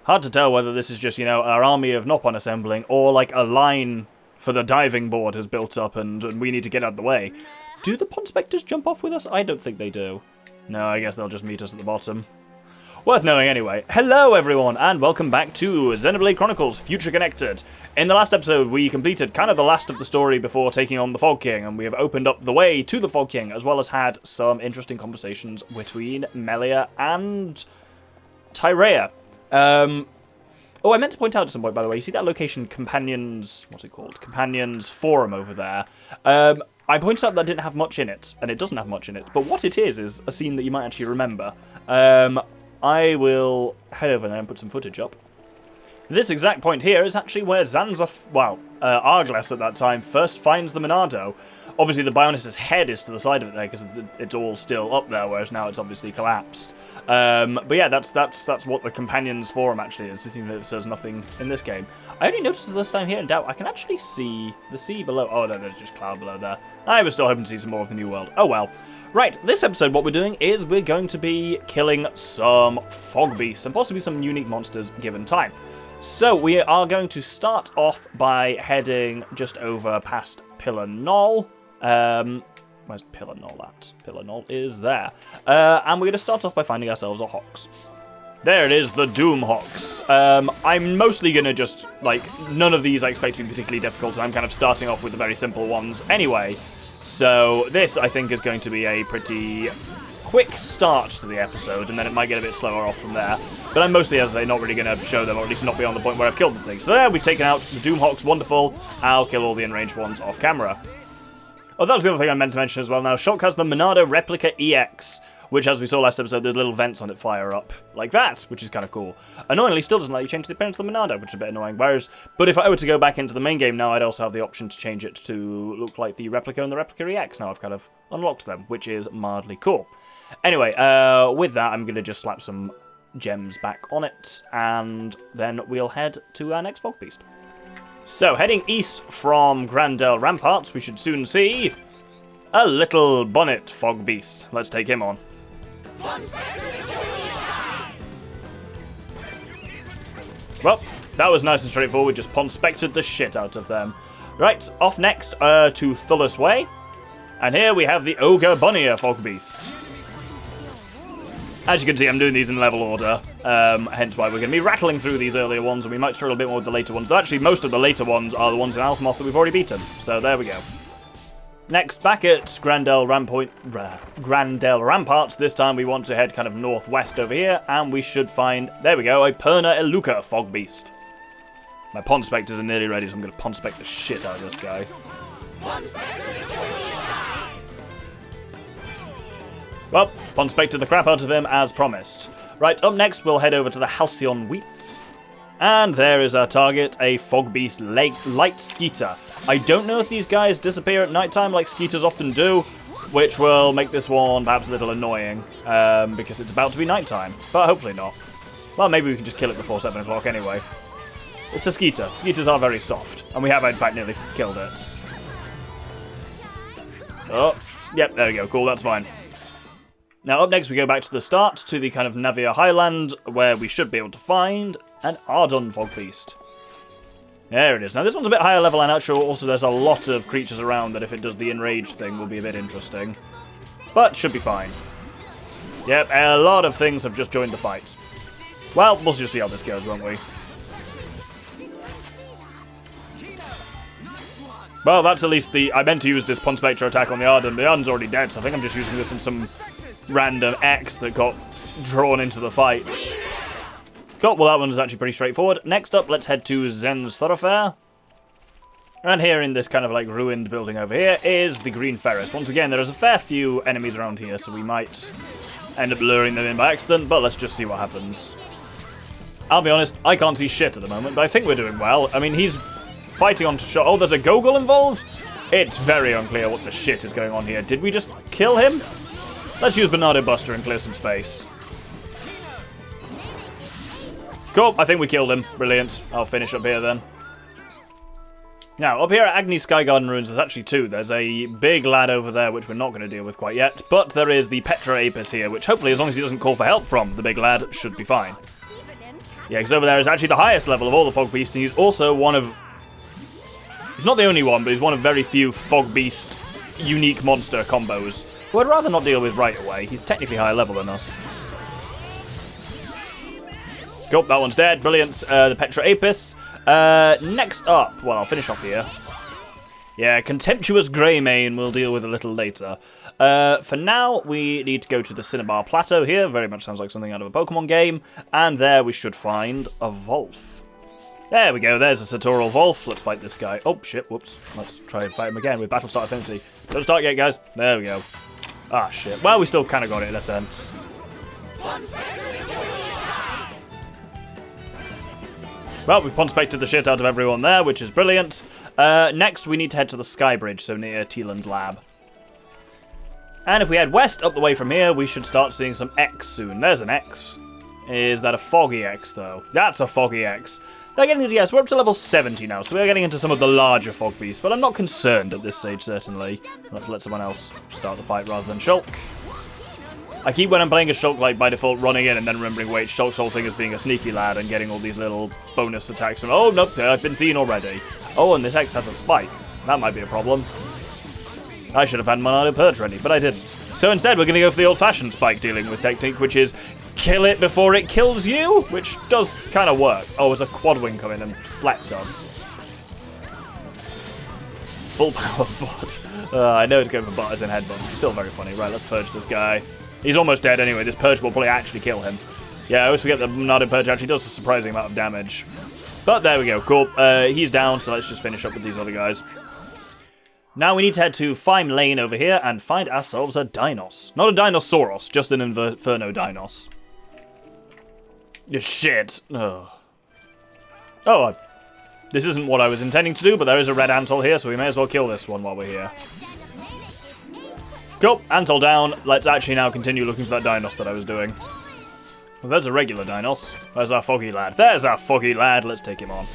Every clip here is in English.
Hard to tell whether this is just, you know, our army of Nopon assembling, or like a line for the diving board has built up and we need to get out of the way. Do the Ponspectors jump off with us? I don't think they do. No, I guess they'll just meet us at the bottom. Worth knowing anyway. Hello everyone, and welcome back to Xenoblade Chronicles Future Connected. In the last episode, we completed kind of the last of the story before taking on the Fog King, and we have opened up the way to the Fog King, as well as had some interesting conversations between Melia and Tyrea. Oh, I meant to point out at some point, by the way, you see that location, Companions... what's it called? Companions Forum over there. I pointed out that didn't have much in it, and it doesn't have much in it, but what it is a scene that you might actually remember. I will head over there and put some footage up. This exact point here is actually where Argles at that time first finds the Monado. Obviously the Bionis' head is to the side of it there because it's all still up there, whereas now it's obviously collapsed. But yeah, that's what the Companions Forum actually is, even though it says nothing in this game. I only noticed this time here in Doubt, I can actually see the sea below. Oh no, there's just cloud below there. I was still hoping to see some more of the New World. Oh well. Right, this episode what we're doing is we're going to be killing some Fogbeasts and possibly some unique monsters given time. So we are going to start off by heading just over past Pillar Knoll. Where's Pillar Knoll at? Pillar Knoll is there. And we're going to start off by finding ourselves a Hox. There it is, the Doom Hox. I'm mostly going to just, none of these I expect to be particularly difficult, and I'm kind of starting off with the very simple ones anyway. So this, I think, is going to be a pretty quick start to the episode, and then it might get a bit slower off from there. But I'm mostly, as I say, not really going to show them, or at least not beyond the point where I've killed the thing. So there, we've taken out the Doom Hox, wonderful. I'll kill all the enraged ones off camera. Oh, that was the other thing I meant to mention as well. Now, Shulk has the Monado Replica EX, which, as we saw last episode, there's little vents on it fire up like that, which is kind of cool. Annoyingly, still doesn't let you change the appearance of the Monado, which is a bit annoying. But if I were to go back into the main game now, I'd also have the option to change it to look like the Replica and the Replica EX. Now I've kind of unlocked them, which is mildly cool. Anyway, with that, I'm going to just slap some gems back on it, and then we'll head to our next Fogbeast. So, heading east from Grandel Ramparts, we should soon see a little bonnet Fogbeast. Let's take him on. Well, that was nice and straightforward, just Ponspectored the shit out of them. Right, off next to Thullus Way, and here we have the Ogre Bonnier Fogbeast. As you can see, I'm doing these in level order, hence why we're going to be rattling through these earlier ones, and we might struggle a bit more with the later ones. Though actually, most of the later ones are the ones in Alchemoth that we've already beaten, so there we go. Next, back at Grandel Ramparts, this time we want to head kind of northwest over here, and we should find, there we go, a Perna Eluca Fogbeast. My Ponspectors are nearly ready, so I'm going to Ponspect the shit out of this guy. Well, Ponspected the crap out of him as promised. Right, up next we'll head over to the Halcyon Wheats. And there is our target, a Fogbeast Light Skeeter. I don't know if these guys disappear at nighttime like Skeeters often do, which will make this one perhaps a little annoying, because it's about to be nighttime, but hopefully not. Well, maybe we can just kill it before 7 o'clock anyway. It's a Skeeter. Skeeters are very soft, and we have in fact nearly killed it. Oh, yep, there we go, cool, that's fine. Now, up next, we go back to the start, to the kind of Navia Highland, where we should be able to find an Ardun Fogbeast. There it is. Now, this one's a bit higher level, and actually, also, there's a lot of creatures around that if it does the enraged thing will be a bit interesting. But, should be fine. Yep, a lot of things have just joined the fight. Well, we'll just see how this goes, won't we? Well, that's at least I meant to use this Ponspector attack on the Ardun, but the Ardun's already dead, so I think I'm just using this on some random X that got drawn into the fight. Cool, well that one was actually pretty straightforward. Next up, let's head to Zen's Thoroughfare. And here in this kind of ruined building over here is the Green Ferris. Once again, there is a fair few enemies around here, so we might end up luring them in by accident, but let's just see what happens. I'll be honest, I can't see shit at the moment, but I think we're doing well. I mean, he's fighting on to show. Oh, there's a Gogol involved? It's very unclear what the shit is going on here. Did we just kill him? Let's use Bernardo Buster and clear some space. Cool, I think we killed him. Brilliant. I'll finish up here then. Now, up here at Agni's Skygarden Ruins, there's actually two. There's a big lad over there, which we're not going to deal with quite yet, but there is the Petra Apis here, which hopefully, as long as he doesn't call for help from the big lad, should be fine. Yeah, because over there is actually the highest level of all the Fogbeasts, and he's also one of... He's not the only one, but he's one of very few Fogbeast unique monster combos, who I'd rather not deal with right away. He's technically higher level than us. Cool, that one's dead. Brilliant. The Petra Apis. Next up, well, I'll finish off here. Yeah, Contemptuous Greymane we'll deal with a little later. For now, we need to go to the Cinnabar Plateau here. Very much sounds like something out of a Pokemon game. And there we should find a Volf. There we go, there's a Satoral Volf. Let's fight this guy. Oh, shit, whoops. Let's try and fight him again with Battlestar Affinity. Don't start yet, guys. There we go. Ah, shit. Well, we still kind of got it in a sense. Well, we've Ponspected the shit out of everyone there, which is brilliant. Next, we need to head to the Sky Bridge, so near Teelan's lab. And if we head west up the way from here, we should start seeing some X soon. There's an X. Is that a Foggy X, though? That's a Foggy X. They're getting into, yes, we're up to level 70 now, so we're getting into some of the larger Fogbeasts, but I'm not concerned at this stage, certainly. Let's let someone else start the fight rather than Shulk. I keep, when I'm playing a Shulk, like, by default, running in and then remembering, wait, Shulk's whole thing is being a sneaky lad and getting all these little bonus attacks from, oh, nope, I've been seen already. Oh, and this X has a spike. That might be a problem. I should have had Monado Purge ready, but I didn't. So instead, we're going to go for the old-fashioned spike dealing with technique, which is kill it before it kills you, which does kind of work. Oh, there's a quad wing come in and slapped us. Full power bot. I know it's going for bot as in headbutt. Still very funny. Right, let's purge this guy. He's almost dead anyway. This purge will probably actually kill him. Yeah, I always forget that Monado Purge actually does a surprising amount of damage. But there we go. Cool. He's down, so let's just finish up with these other guys. Now we need to head to Fime Lane over here and find ourselves a Dinos. Not a Dinosauros, just an Inferno Dinos. Shit. Oh, this isn't what I was intending to do, but there is a red Antol here, so we may as well kill this one while we're here. Cool, Antol down. Let's actually now continue looking for that Dinos that I was doing. Well, there's a regular Dinos. There's our Foggy lad. There's our Foggy lad. Let's take him on.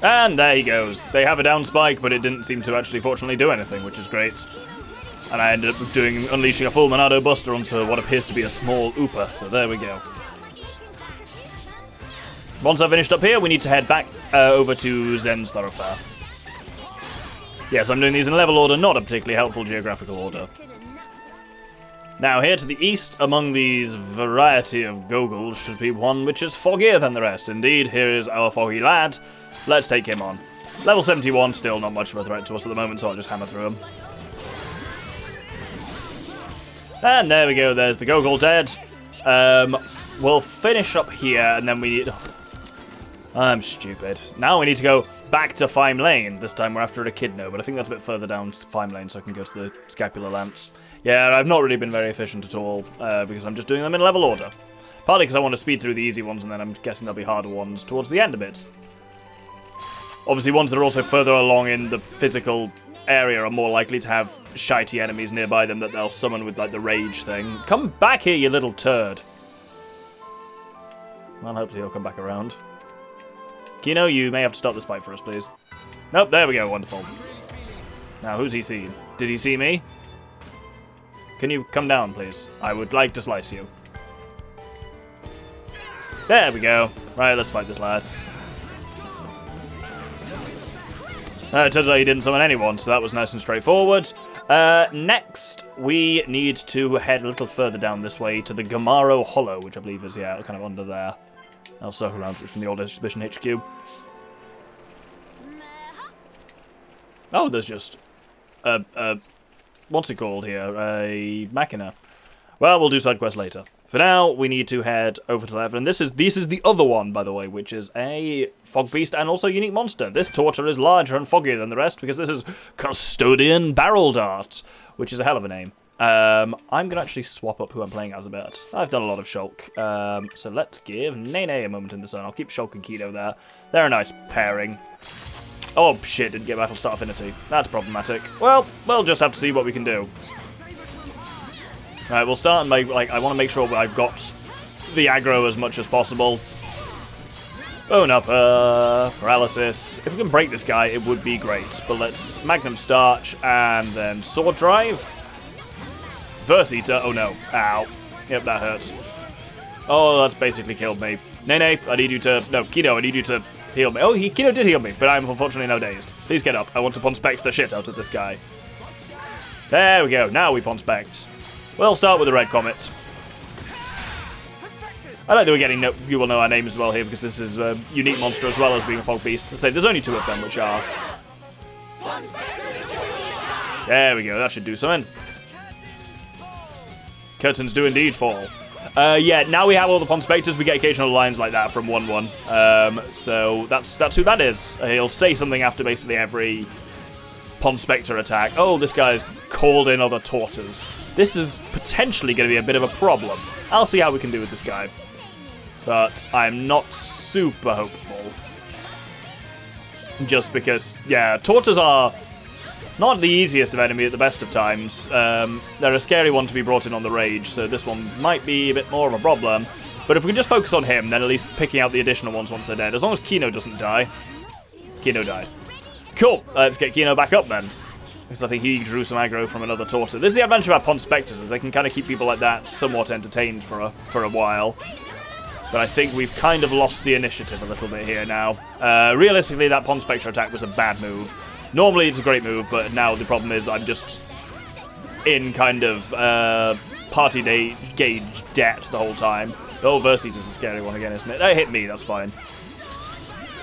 And there he goes. They have a down spike, but it didn't seem to actually fortunately do anything, which is great. And I ended up unleashing a full Monado Buster onto what appears to be a small Ooper, so there we go. Once I've finished up here, we need to head back over to Zen's Thoroughfare. Yes, I'm doing these in level order, not a particularly helpful geographical order. Now, here to the east, among these variety of Gogles, should be one which is foggier than the rest. Indeed, here is our Foggy lad. Let's take him on. Level 71, still not much of a threat to us at the moment, so I'll just hammer through him. And there we go, there's the Gogol dead. We'll finish up here, and then we need... I'm stupid. Now we need to go back to Fime Lane. This time we're after an Echidna, but I think that's a bit further down Fime Lane, so I can go to the Scapular Lance. Yeah, I've not really been very efficient at all, because I'm just doing them in level order. Partly because I want to speed through the easy ones, and then I'm guessing there'll be harder ones towards the end a bit. Obviously, ones that are also further along in the physical area are more likely to have shitey enemies nearby them that they'll summon with, like, the rage thing. Come back here, you little turd. Well, hopefully he'll come back around. Kino, you may have to start this fight for us, please. Nope, there we go, wonderful. Now, who's he seen? Did he see me? Can you come down, please? I would like to slice you. There we go. Right, let's fight this lad. It turns out he didn't summon anyone, so that was nice and straightforward. Next, we need to head a little further down this way to the Gamaro Hollow, which I believe is, yeah, kind of under there. I'll circle around from the old exhibition HQ. Oh, there's just what's it called here? A Machina. Well, we'll do side quest later. For now, we need to head over to the left, and this is the other one, by the way, which is a Fogbeast and also unique monster. This torture is larger and foggier than the rest, because this is Custodian Barrel Dart, which is a hell of a name. I'm going to actually swap up who I'm playing as a bit. I've done a lot of Shulk, so let's give Nene a moment in the sun. I'll keep Shulk and Kino there. They're a nice pairing. Oh, shit, didn't get Battlestar Affinity. That's problematic. Well, we'll just have to see what we can do. Alright, we'll start and make, I want to make sure I've got the aggro as much as possible. Bone up, paralysis. If we can break this guy, it would be great. But let's Magnum Starch and then Sword Drive. Verse Eater, oh no. Ow. Yep, that hurts. Oh, that's basically killed me. Nene, I need you to... No, Kino, I need you to heal me. Oh, Kino did heal me, but I'm unfortunately now dazed. Please get up. I want to Ponspect the shit out of this guy. There we go. Now we Ponspect. We'll start with the red comets. I like that we're getting... You will know our names as well here, because this is a unique monster as well as being a Fogbeast. I say there's only 2 of them, which are... There we go. That should do something. Curtains do indeed fall. Yeah, now we have all the Ponspectors. We get occasional lines like that from 1-1. So that's who that is. He'll say something after basically every Ponspector attack. Oh, this guy's called in other Tortors. This is potentially going to be a bit of a problem. I'll see how we can do with this guy. But I'm not super hopeful. Just because, yeah, Tortors are... not the easiest of enemy at the best of times. They're a scary one to be brought in on the rage, so this one might be a bit more of a problem. But if we can just focus on him, then at least picking out the additional ones once they're dead. As long as Kino doesn't die. Kino died. Cool, let's get Kino back up then. Because I think he drew some aggro from another Tortor. This is the advantage about Ponspectors, is they can kind of keep people like that somewhat entertained for a while. But I think we've kind of lost the initiative a little bit here now. Realistically, that Ponspector attack was a bad move. Normally it's a great move, but now the problem is that I'm just in kind of party gauge debt the whole time. Oh, Verseater's a scary one again, isn't it? That hit me, that's fine.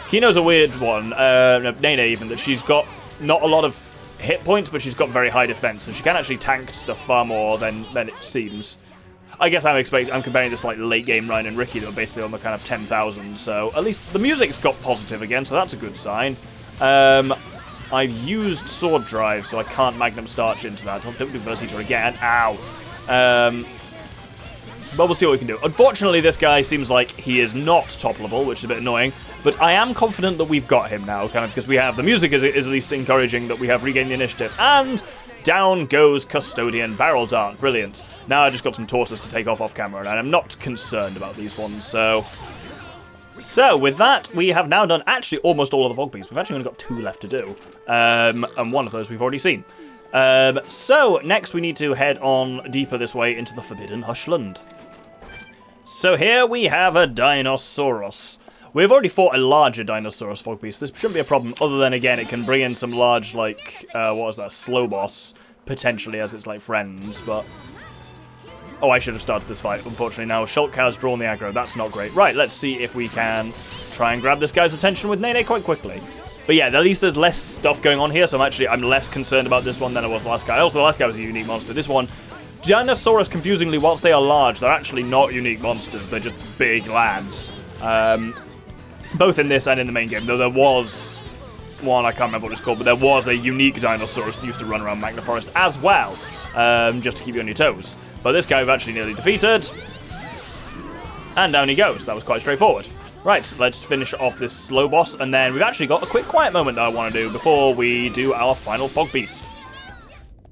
Kino's a weird one, Nene even, that she's got not a lot of hit points, but she's got very high defense, and she can actually tank stuff far more than it seems. I guess I'm comparing this like late game Reyn and Ricky that are basically on the kind of 10,000, so at least the music's got positive again, so that's a good sign. I've used Sword Drive, so I can't Magnum Starch into that. Don't do Verseater again. Ow. But we'll see what we can do. Unfortunately, this guy seems like he is not toppleable, which is a bit annoying. But I am confident that we've got him now, kind of, because we have... The music is at least encouraging that we have regained the initiative. And down goes Custodian Barrel Dart. Brilliant. Now I just got some Tortoise to take off camera, and I'm not concerned about these ones, so... So, with that, we have now done actually almost all of the Fogbeasts. We've actually only got 2 left to do. And one of those we've already seen. So, next we need to head on deeper this way into the Forbidden Hushland. So here we have a Dinosaurus. We've already fought a larger Dinosaurus Fogbeast. This shouldn't be a problem, other than, again, it can bring in some large, like, what was that, slow boss, potentially, as its, like, friends, but... Oh, I should have started this fight, unfortunately. Now, Shulk has drawn the aggro. That's not great. Right, let's see if we can try and grab this guy's attention with Nene quite quickly. But yeah, at least there's less stuff going on here, so I'm less concerned about this one than I was the last guy. Also, the last guy was a unique monster. This one, Dinosaurus, confusingly, whilst they are large, they're actually not unique monsters. They're just big lads. Both in this and in the main game, though there was one, I can't remember what it's called, but there was a unique Dinosaurus that used to run around Magna Forest as well, just to keep you on your toes. But this guy we've actually nearly defeated. And down he goes. That was quite straightforward. Right, let's finish off this slow boss, and then we've actually got a quick quiet moment that I want to do before we do our final Fogbeast.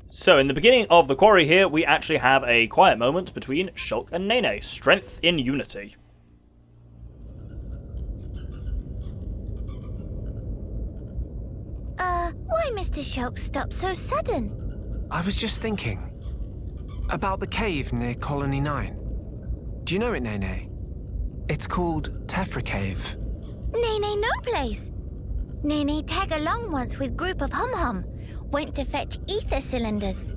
So, in the beginning of the quarry here, we actually have a quiet moment between Shulk and Nene. Strength in unity. Why Mr. Shulk stopped so sudden? I was just thinking about the cave near Colony 9. Do you know it, Nene? It's called Tephra Cave. Nene no place. Nene tag along once with group of hum-hum. Went to fetch ether cylinders.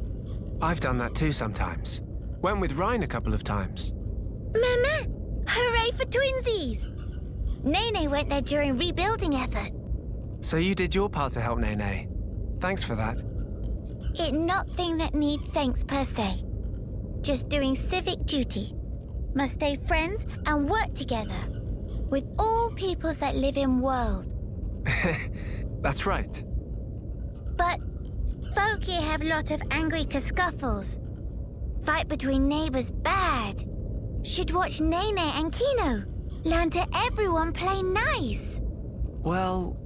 I've done that too sometimes. Went with Reyn a couple of times. Mama, hooray for twinsies! Nene went there during rebuilding effort. So you did your part to help Nene. Thanks for that. It not thing that need thanks per se. Just doing civic duty. Must stay friends and work together. With all peoples that live in world. That's right. But folk here have lot of angry scuffles. Fight between neighbors bad. Should watch Nene and Kino. Learn to everyone play nice. Well,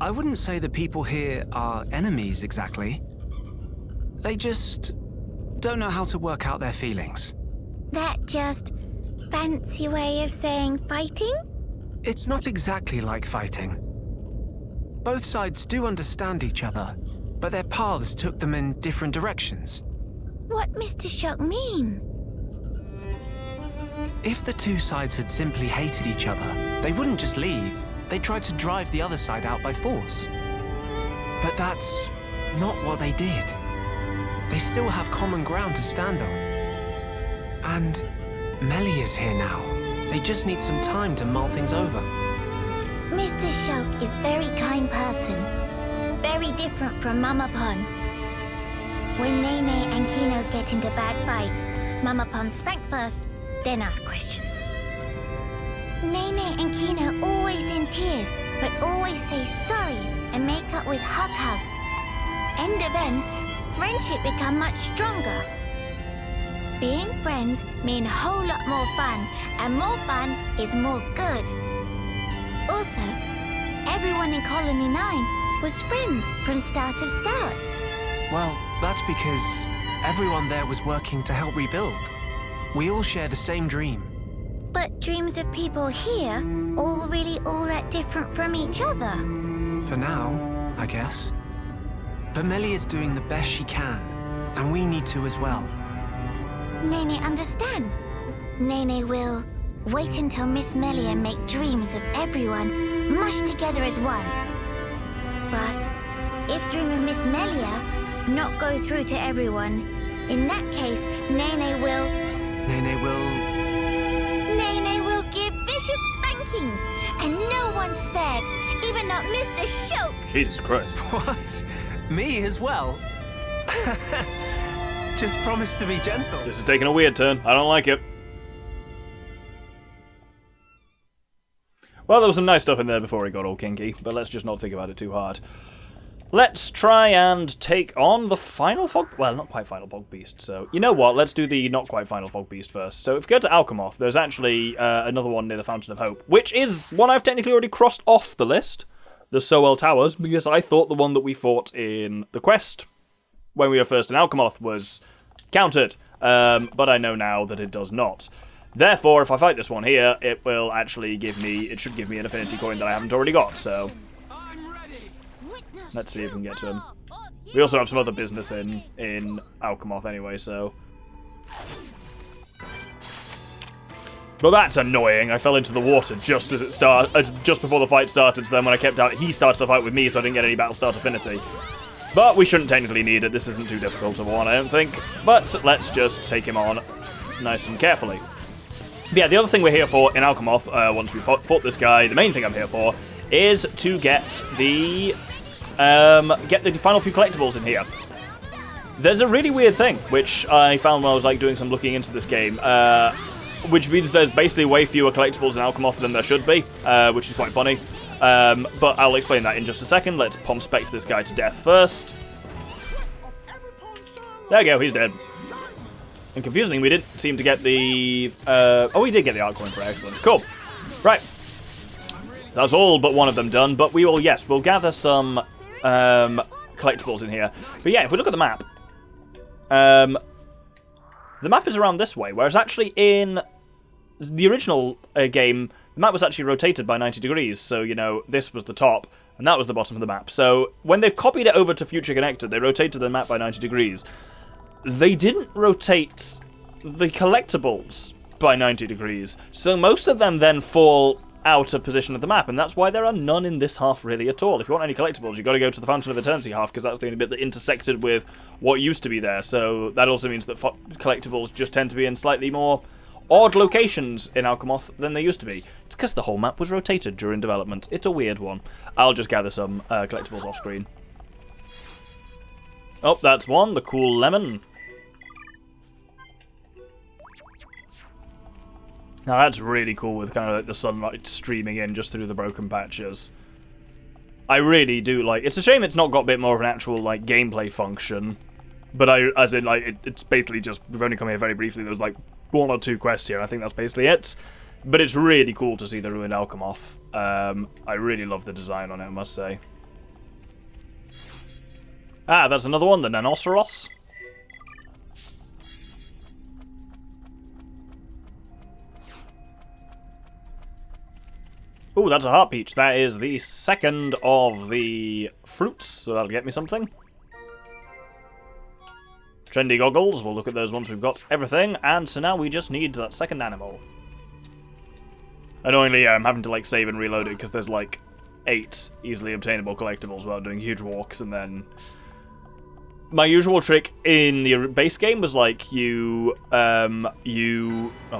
I wouldn't say the people here are enemies exactly. They just don't know how to work out their feelings. That just fancy way of saying fighting? It's not exactly like fighting. Both sides do understand each other, but their paths took them in different directions. What Mr. Shulk mean? If the two sides had simply hated each other, they wouldn't just leave. They'd try to drive the other side out by force. But that's not what they did. They still have common ground to stand on. And Melia's here now. They just need some time to mull things over. Mr. Shulk is very kind person. Very different from Mama Pon. When Nene and Kino get into bad fight, Mama Pon spank first, then ask questions. Nene and Kino always in tears, but always say sorries and make up with hug. End of end, friendship become much stronger. Being friends mean a whole lot more fun, and more fun is more good. Also, everyone in Colony 9 was friends from start of start. Well, that's because everyone there was working to help rebuild. We all share the same dream. But dreams of people here all really all that different from each other. For now, I guess. But Melia's doing the best she can, and we need to as well. Nene understand. Nene will wait until Miss Melia make dreams of everyone mushed together as one. But if dream of Miss Melia not go through to everyone, in that case, Nene will give vicious spankings, and no one's spared, even not Mr. Shulk. Jesus Christ. What? Me as well? Just promise to be gentle. This is taking a weird turn. I don't like it. Well, there was some nice stuff in there before it got all kinky, but let's just not think about it too hard. Let's try and take on the final Fog... Well, not quite final Fogbeast, so... You know what? Let's do the not quite final Fogbeast first. So if we go to Alchemoth, there's actually another one near the Fountain of Hope, which is one I've technically already crossed off the list, the Sowell Towers, because I thought the one that we fought in the quest when we were first in Alchemoth was counted, but I know now that it does not. Therefore, if I fight this one here, it will actually give me... It should give me an affinity coin that I haven't already got, so... Let's see if we can get to him. We also have some other business in Alchemoth anyway, so... But that's annoying. I fell into the water just as it just before the fight started, so then when I kept out, he started to fight with me, so I didn't get any Battlestar affinity. But we shouldn't technically need it. This isn't too difficult of one, I don't think. But let's just take him on nice and carefully. But yeah, the other thing we're here for in Alchemoth, once we fought this guy, the main thing I'm here for, is to get the final few collectibles in here. There's a really weird thing, which I found when I was doing some looking into this game, which means there's basically way fewer collectibles in Alchemoth than there should be, which is quite funny. But I'll explain that in just a second. Let's Ponspect this guy to death first. There we go, he's dead. And confusingly, we didn't seem to get the... oh, we did get the art coin for excellent. Cool. Right. That's all but one of them done, but we will, yes, we'll gather some collectibles in here. But yeah, if we look at the map, the map is around this way, whereas actually in the original game, the map was actually rotated by 90 degrees, so, you know, this was the top, and that was the bottom of the map. So when they've copied it over to Future Connected, they rotated the map by 90 degrees. They didn't rotate the collectibles by 90 degrees, so most of them then fall out of position of the map, and that's why there are none in this half really at all. If you want any collectibles, you've got to go to the Fountain of Eternity half, because that's the only bit that intersected with what used to be there, so that also means that collectibles just tend to be in slightly more odd locations in Alchemoth than they used to be. It's because the whole map was rotated during development. It's a weird one. I'll just gather some collectibles off screen. Oh, that's one, the cool lemon. Now that's really cool with kind of the sunlight streaming in just through the broken patches. I really do like... It's a shame it's not got a bit more of an actual gameplay function. But it's basically just... We've only come here very briefly. There's 1 or 2 quests here. I think that's basically it. But it's really cool to see the ruined Alchemoth. I really love the design on it, I must say. Ah, that's another one, the Nanoceros. Ooh, that's a heart peach. That is the second of the fruits, so that'll get me something. Trendy goggles. We'll look at those once we've got everything. And so now we just need that second animal. Annoyingly, yeah, I'm having to, like, save and reload it because there's, like, 8 easily obtainable collectibles while doing huge walks, and then... My usual trick in the base game was, like, oh,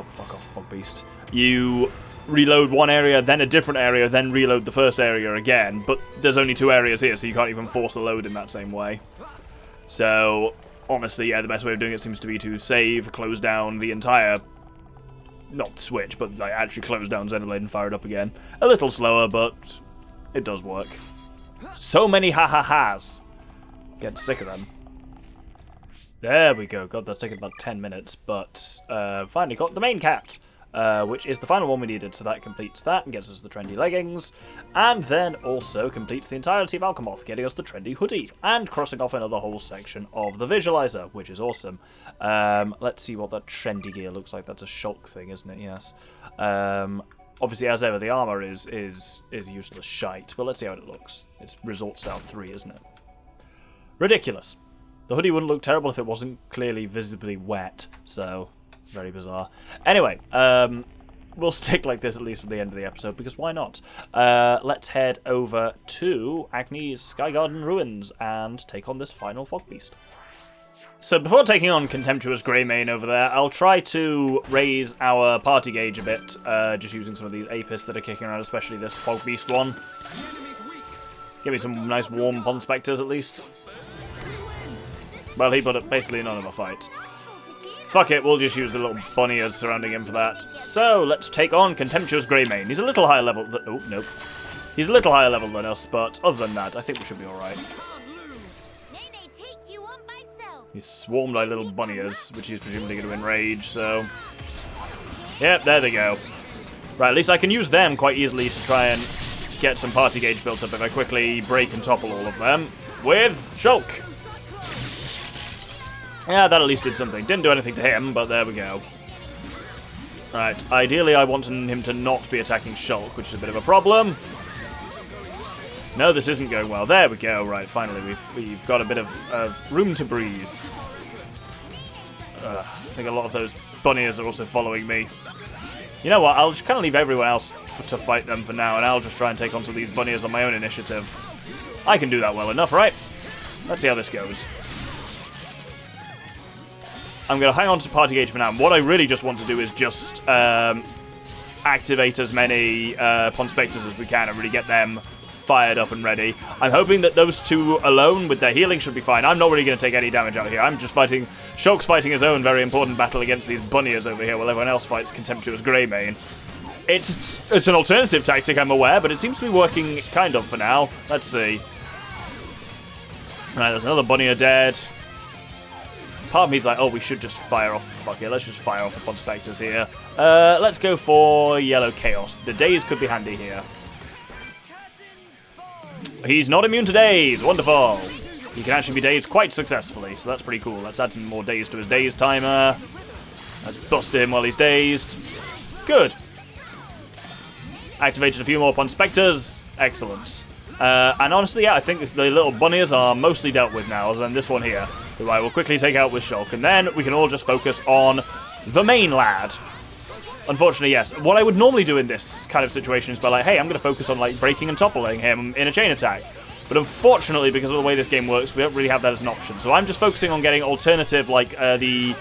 fuck off, Fogbeast. You reload one area, then a different area, then reload the first area again, but there's only 2 areas here, so you can't even force a load in that same way. So, honestly, yeah, the best way of doing it seems to be to save, close down the entire... Not switch, but like, actually close down Xenoblade and fire it up again. A little slower, but it does work. So many ha-ha-has. Getting sick of them. There we go. God, that's taken about 10 minutes, but finally got the main cat, which is the final one we needed, so that completes that and gets us the trendy leggings, and then also completes the entirety of Alchemoth, getting us the trendy hoodie, and crossing off another whole section of the visualizer, which is awesome. Let's see what that trendy gear looks like. That's a Shulk thing, isn't it? Yes. Obviously, as ever, the armor is useless shite, but let's see how it looks. It's Resort Style 3, isn't it? Ridiculous. The hoodie wouldn't look terrible if it wasn't clearly visibly wet, so very bizarre. Anyway, we'll stick like this at least for the end of the episode, because why not? Let's head over to Agni's Sky Garden Ruins and take on this final Fogbeast. So before taking on Contemptuous Greymane over there, I'll try to raise our party gauge a bit, just using some of these Apists that are kicking around, especially this Fogbeast one. Give me some nice warm Ponspectors at least. Well, he put up basically none of a fight. Fuck it, we'll just use the little bunnies surrounding him for that. So, let's take on Contemptuous Greymane. He's a little higher level than... Oh, nope. He's a little higher level than us, but other than that, I think we should be alright. He's swarmed by little bunnies, which he's presumably going to enrage, so... Yep, there they go. Right, at least I can use them quite easily to try and get some party gauge built up if I quickly break and topple all of them with Shulk. Yeah, that at least did something. Didn't do anything to him, but there we go. Right, ideally I want him to not be attacking Shulk, which is a bit of a problem. No, this isn't going well. There we go. Right, finally we've got a bit of room to breathe. I think a lot of those bunnies are also following me. You know what? I'll just kind of leave everyone else to fight them for now, and I'll just try and take on some of these bunnies on my own initiative. I can do that well enough, right? Let's see how this goes. I'm going to hang on to party gauge for now. What I really just want to do is just activate as many Ponspectors as we can and really get them fired up and ready. I'm hoping that those 2 alone with their healing should be fine. I'm not really going to take any damage out here. I'm just fighting... Shulk's fighting his own very important battle against these bunnies over here while everyone else fights Contemptuous Greymane. It's an alternative tactic, I'm aware, but it seems to be working kind of for now. Let's see. Right, there's another bunny dead. Part of me's like, oh, we should just fire off... Fuck it, let's just fire off the Ponspectors here. Let's go for Yellow Chaos. The daze could be handy here. He's not immune to daze. Wonderful. He can actually be dazed quite successfully, so that's pretty cool. Let's add some more daze to his daze timer. Let's bust him while he's dazed. Good. Activated a few more Ponspectors. Excellent. And honestly, yeah, I think the little bunnies are mostly dealt with now, other than this one here, who I will quickly take out with Shulk, and then we can all just focus on the main lad. Unfortunately, yes. What I would normally do in this kind of situation is by like, hey, I'm going to focus on like breaking and toppling him in a chain attack. But unfortunately, because of the way this game works, we don't really have that as an option. So I'm just focusing on getting alternative, like, the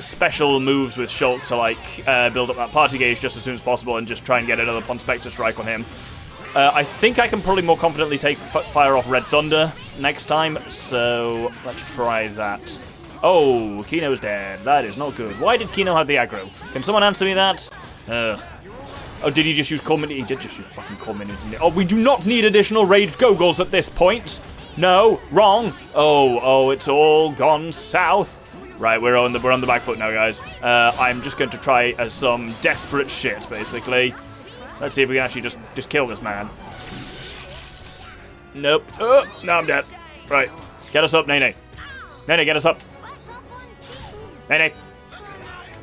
special moves with Shulk to, like, build up that party gauge just as soon as possible and just try and get another Ponspector strike on him. I think I can probably more confidently fire off Red Thunder next time, so let's try that. Oh, Kino's dead. That is not good. Why did Kino have the aggro? Can someone answer me that? Oh, did he just use Core Minions? He did just use fucking Core Minions, didn't he? Oh, we do not need additional raged Gogols at this point. No, wrong. Oh, it's all gone south. Right, we're on the back foot now, guys. I'm just going to try some desperate shit, basically. Let's see if we can actually just kill this man. Nope. Oh, no, I'm dead. Right. Get us up, Nene. Nene, get us up. Nene.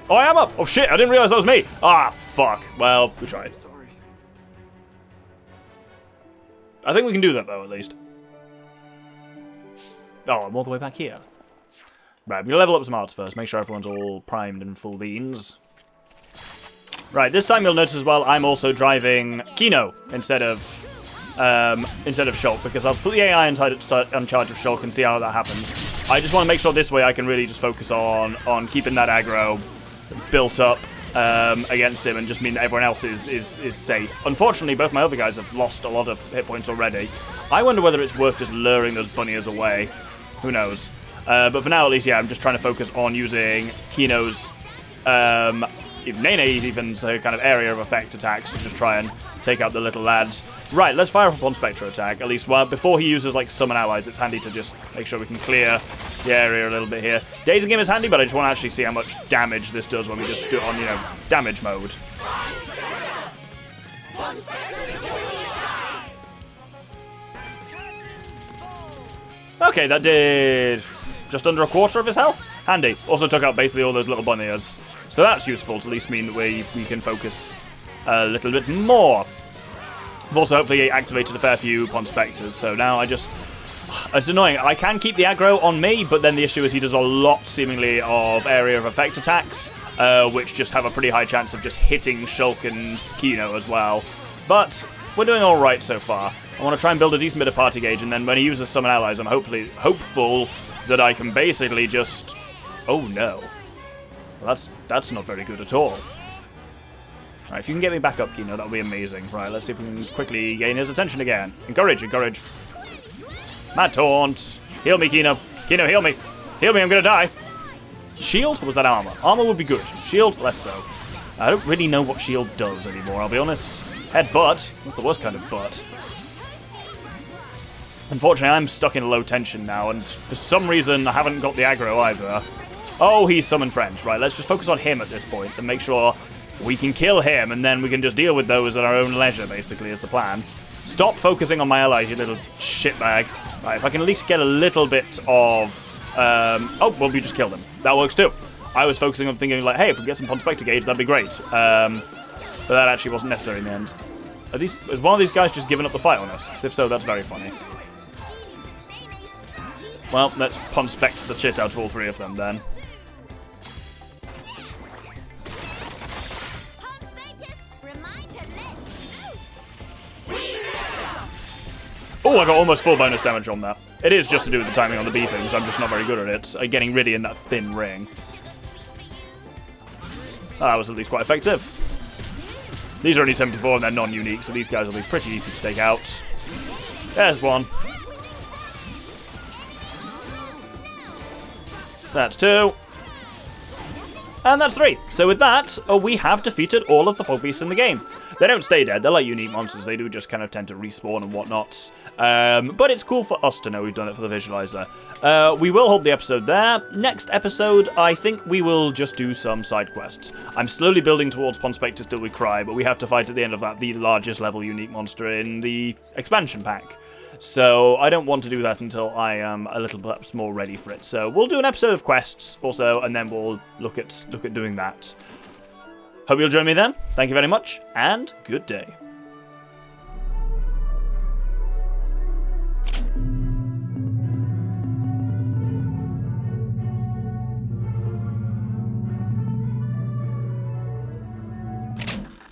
Oh, I am up. Oh, shit. I didn't realize that was me. Ah, fuck. Well, we tried. I think we can do that, though, at least. Oh, I'm all the way back here. Right, I'm going to level up some arts first. Make sure everyone's all primed and full beans. Right, this time you'll notice as well, I'm also driving Kino instead of Shulk, because I'll put the AI on charge of Shulk and see how that happens. I just want to make sure this way I can really just focus on keeping that aggro built up against him and just mean that everyone else is safe. Unfortunately, both my other guys have lost a lot of hit points already. I wonder whether it's worth just luring those bunnies away. Who knows? But for now, at least, yeah, I'm just trying to focus on using Kino's, Nene even kind of area of effect attacks to just try and take out the little lads. Right, let's fire up a Ponspector attack. At least before he uses like summon allies, it's handy to just make sure we can clear the area a little bit here. Dazing him is handy, but I just want to actually see how much damage this does when we just do it on, damage mode. Okay, that did just under a quarter of his health. Handy. Also took out basically all those little bunnies. So that's useful to at least mean that we can focus a little bit more. I've also hopefully activated a fair few Ponspectors, so now it's annoying. I can keep the aggro on me, but then the issue is he does a lot, seemingly, of area of effect attacks, which just have a pretty high chance of just hitting Shulk and Kino as well. But we're doing alright so far. I want to try and build a decent bit of party gauge, and then when he uses summon allies, I'm hopeful that I can basically just... Oh no. Well, that's not very good at all. Right, if you can get me back up, Kino, that would be amazing. Right, let's see if we can quickly gain his attention again. Encourage. Mad taunt. Heal me, Kino. Kino, heal me. Heal me, I'm gonna die. Shield? Or was that armor? Armor would be good. Shield? Less so. I don't really know what shield does anymore, I'll be honest. Headbutt? That's the worst kind of butt. Unfortunately, I'm stuck in low tension now, and for some reason, I haven't got the aggro either. Oh, he's summoned friends. Right, let's just focus on him at this point and make sure we can kill him, and then we can just deal with those at our own leisure, basically, is the plan. Stop focusing on my allies, you little shitbag. Right, if I can at least get a little bit of... oh, well, we just killed him. That works too. I was focusing on thinking, like, hey, if we get some Ponspector gauge, that'd be great. But that actually wasn't necessary in the end. Is one of these guys just giving up the fight on us? 'Cause if so, that's very funny. Well, let's Ponspect the shit out of all three of them, then. Oh, I got almost full bonus damage on that. It is just to do with the timing on the B things. I'm just not very good at it. Getting Riddy in that thin ring. That was at least quite effective. These are only 74 and they're non-unique, so these guys will be pretty easy to take out. There's one. That's two. And that's three. So with that, we have defeated all of the Fogbeasts in the game. They don't stay dead. They're like unique monsters. They do just kind of tend to respawn and whatnot. But it's cool for us to know we've done it for the visualizer. We will hold the episode there. Next episode, I think we will just do some side quests. I'm slowly building towards Ponspectors Till We Cry, but we have to fight at the end of that the largest level unique monster in the expansion pack. So I don't want to do that until I am a little perhaps more ready for it. So we'll do an episode of quests also, and then we'll look at doing that. Hope you'll join me then. Thank you very much, and good day.